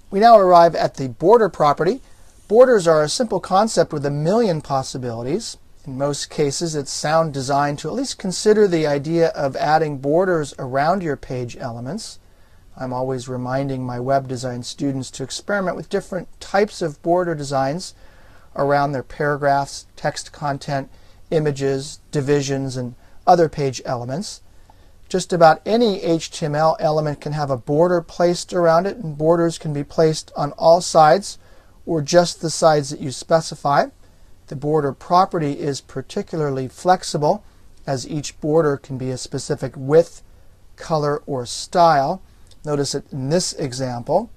We now arrive at the border property. Borders are a simple concept with a million possibilities. In most cases, it's sound design to at least consider the idea of adding borders around your page elements. I'm always reminding my web design students to experiment with different types of border designs around their paragraphs, text content, images, divisions, and other page elements. Just about any HTML element can have a border placed around it, and borders can be placed on all sides or just the sides that you specify. The border property is particularly flexible, as each border can be a specific width, color, or style. Notice that in this example,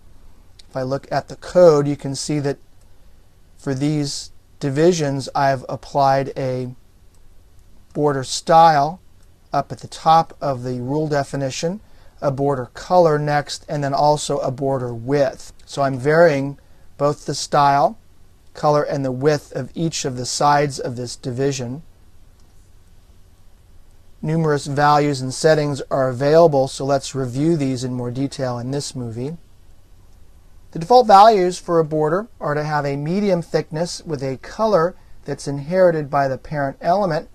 if I look at the code, you can see that for these divisions I've applied a border style up at the top of the rule definition, a border color next, and then also a border width. So I'm varying both the style, color, and the width of each of the sides of this division. Numerous values and settings are available, so let's review these in more detail in this movie. The default values for a border are to have a medium thickness with a color that's inherited by the parent element.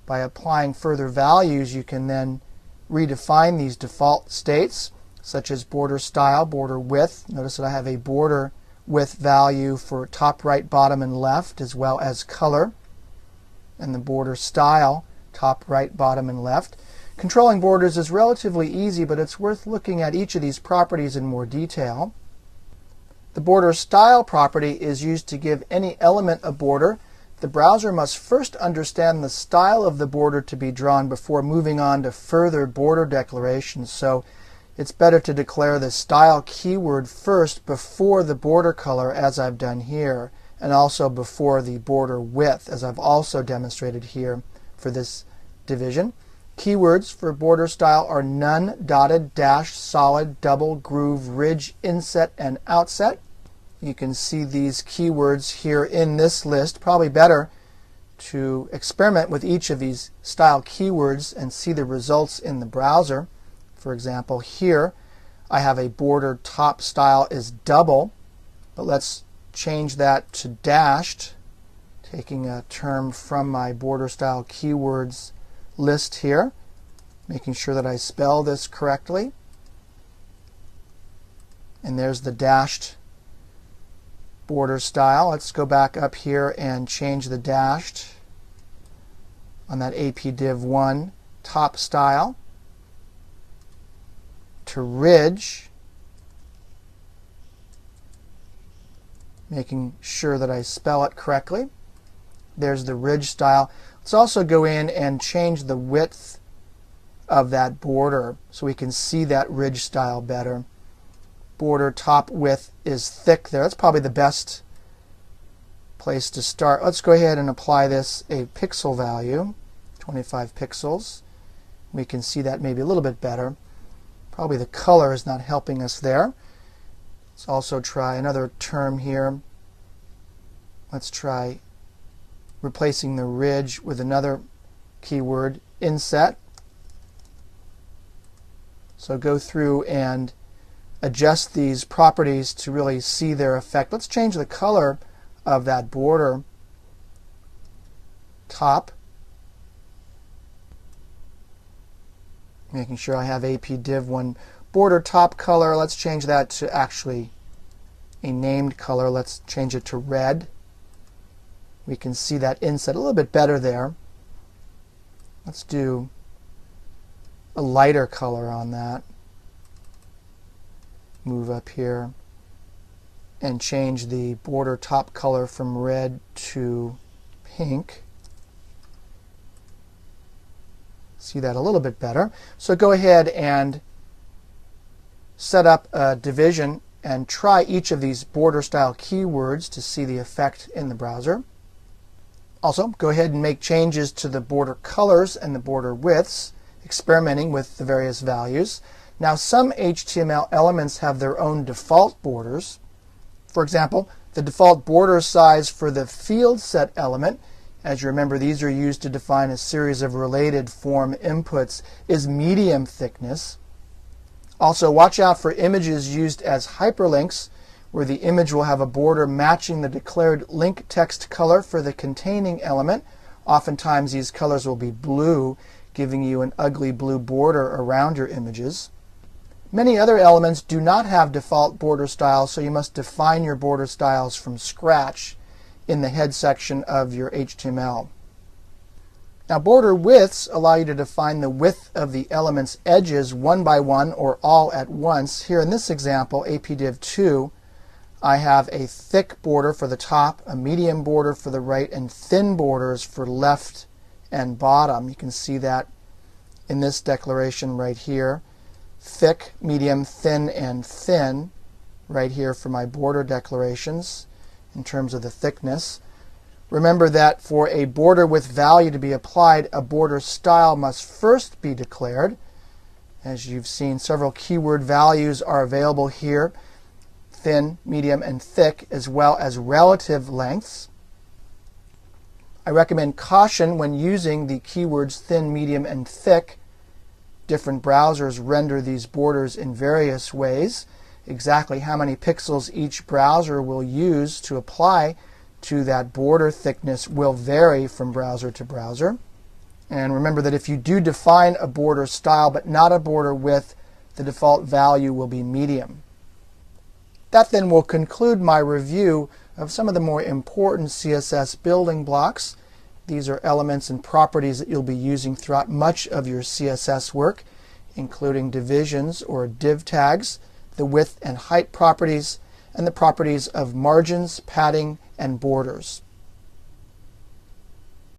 By applying further values, you can then redefine these default states, such as border style, border width. Notice that I have a border width value for top, right, bottom, and left, as well as color, and the border style, top, right, bottom, and left. Controlling borders is relatively easy, but it's worth looking at each of these properties in more detail. The border style property is used to give any element a border. The browser must first understand the style of the border to be drawn before moving on to further border declarations. So it's better to declare the style keyword first before the border color, as I've done here, and also before the border width, as I've also demonstrated here for this division. Keywords for border style are none, dotted, dash, solid, double, groove, ridge, inset, and outset. You can see these keywords here in this list. Probably better to experiment with each of these style keywords and see the results in the browser. For example, here I have a border top style is double, but let's change that to dashed, taking a term from my border style keywords list here, making sure that I spell this correctly. And there's the dashed border style. Let's go back up here and change the dashed on that APDiv1 top style to ridge, making sure that I spell it correctly. There's the ridge style. Let's also go in and change the width of that border so we can see that ridge style better. Border top width is thick there. That's probably the best place to start. Let's go ahead and apply this a pixel value, 25 pixels. We can see that maybe a little bit better. Probably the color is not helping us there. Let's also try another term here. Let's try replacing the ridge with another keyword, inset. So go through and adjust these properties to really see their effect. Let's change the color of that border top, making sure I have APDiv1 border top color. Let's change that to actually a named color. Let's change it to red. We can see that inset a little bit better there. Let's do a lighter color on that. Move up here and change the border top color from red to pink. See that a little bit better. So go ahead and set up a division and try each of these border style keywords to see the effect in the browser. Also, go ahead and make changes to the border colors and the border widths, experimenting with the various values. Now, some HTML elements have their own default borders. For example, the default border size for the field set element, as you remember these are used to define a series of related form inputs, is medium thickness. Also, watch out for images used as hyperlinks, where the image will have a border matching the declared link text color for the containing element. Oftentimes these colors will be blue, giving you an ugly blue border around your images. Many other elements do not have default border styles, so you must define your border styles from scratch in the head section of your HTML. Now, border widths allow you to define the width of the element's edges one by one or all at once. Here in this example, APDiv2, I have a thick border for the top, a medium border for the right, and thin borders for left and bottom. You can see that in this declaration right here. Thick, medium, thin, and thin right here for my border declarations in terms of the thickness. Remember that for a border width value to be applied, a border style must first be declared. As you've seen, several keyword values are available here: thin, medium, and thick, as well as relative lengths. I recommend caution when using the keywords thin, medium, and thick. Different browsers render these borders in various ways. Exactly how many pixels each browser will use to apply to that border thickness will vary from browser to browser. And remember that if you do define a border style but not a border width, the default value will be medium. That then will conclude my review of some of the more important CSS building blocks. These are elements and properties that you'll be using throughout much of your CSS work, including divisions or div tags, the width and height properties, and the properties of margins, padding, and borders.